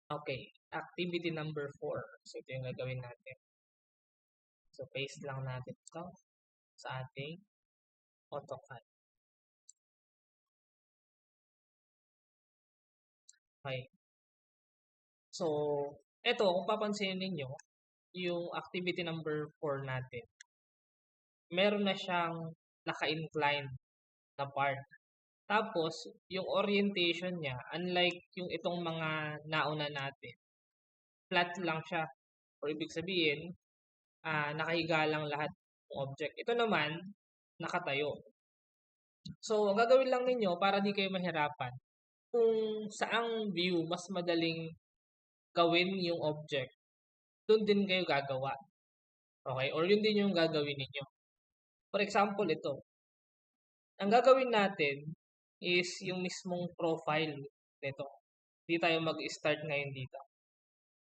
Okay, activity number 4. So, ito yung gagawin natin. So, paste lang natin ito sa ating AutoCAD. Okay. So, ito, kung papansinin ninyo, yung activity number 4 natin, meron na siyang naka-incline na part. Tapos, yung orientation niya, unlike yung itong mga nauna natin, flat lang siya. Or ibig sabihin, nakahiga lang lahat ng object. Ito naman, nakatayo. So, ang gagawin lang ninyo para di kayo mahirapan, kung saang view mas madaling gawin yung object, doon din kayo gagawa. Okay? Or yun din yung gagawin ninyo. For example, ito. Ang gagawin natin is yung mismong profile nito. Hindi tayo mag-start ngayon dito.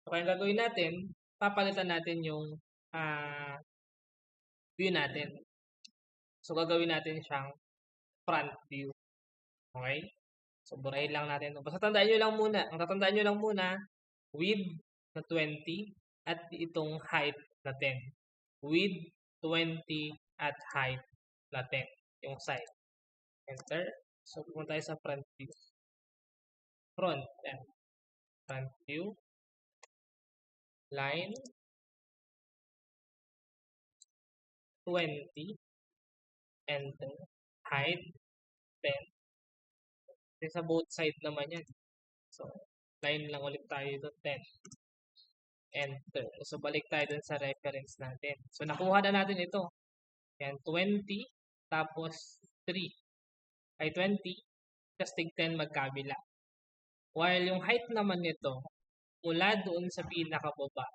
So, ang gagawin natin, papalitan natin yung view natin. So, gagawin natin siyang front view. Okay? So, burahin lang natin. Basta tandaan nyo lang muna. Ang tatandaan nyo lang muna, width na 20 at itong height na 10. Width 20 at height na 10. Yung side. Enter. So, pumunta tayo sa front view. Front. Yan. Front view. Line. 20. Enter. Height 10. Kasi sa both side naman yan. So, line lang ulit tayo dito. 10. Enter. So, balik tayo dun sa reference natin. So, nakuha na natin ito. Yan, 20. Tapos, 3. Ay, 20. Tapos, tig 10 magkabila. While yung height naman nito, mula doon sa pinakababa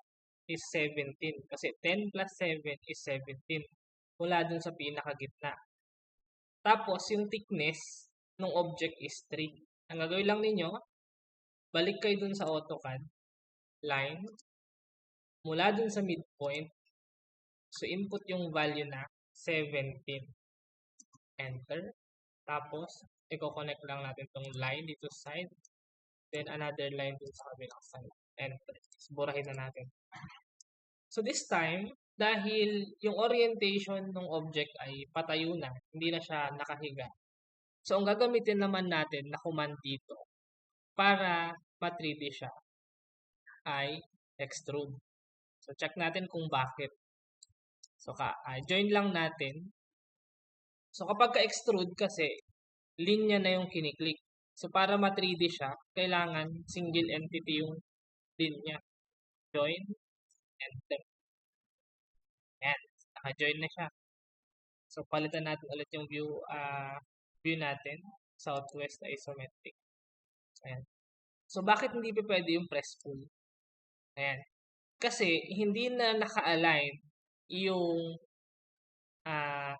is 17. Kasi 10 plus 7 is 17. Mula doon sa pinakagitna. Tapos, yung thickness ng object is 3. Ang gagawin lang ninyo, balik kayo dun sa AutoCAD. Line. Mula dun sa midpoint. So, input yung value na 17. Enter. Tapos, i-connect lang natin tong line dito sa side. Then, another line dun sa kabilang side. Enter. So, burahin na natin. So, this time, dahil yung orientation ng object ay patayo na, hindi na siya nakahiga. So, ang gagamitin naman natin na command dito para ma-3D siya ay extrude. So, check natin kung bakit. So, join lang natin. So, kapag ka-extrude kasi, linya na yung kiniklik. So, para ma-3D siya, kailangan single entity yung linya. Join, enter. Yan, naka-join na siya. So, palitan natin ulit yung view natin, southwest isometric. Ayan. So, bakit hindi pa pwede yung press pull? Ayan. Kasi, hindi na naka-align yung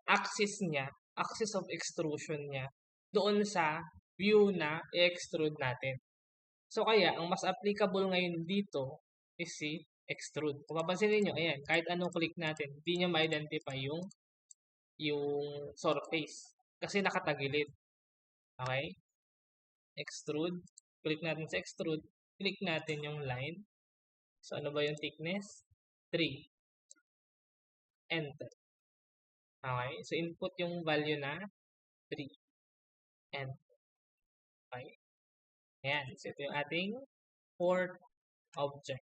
axis niya, axis of extrusion niya, doon sa view na i-extrude natin. So, kaya, ang mas applicable ngayon dito is si extrude. Kung papansin niyo, ayan, kahit anong click natin, hindi niya ma-identify yung surface. Kasi nakatagilid. Okay? Extrude. Click natin sa extrude. Click natin yung line. So, ano ba yung thickness? 3. Enter. Okay? So, input yung value na 3. Enter. Okay? Ayan. So, ito yung ating fourth object.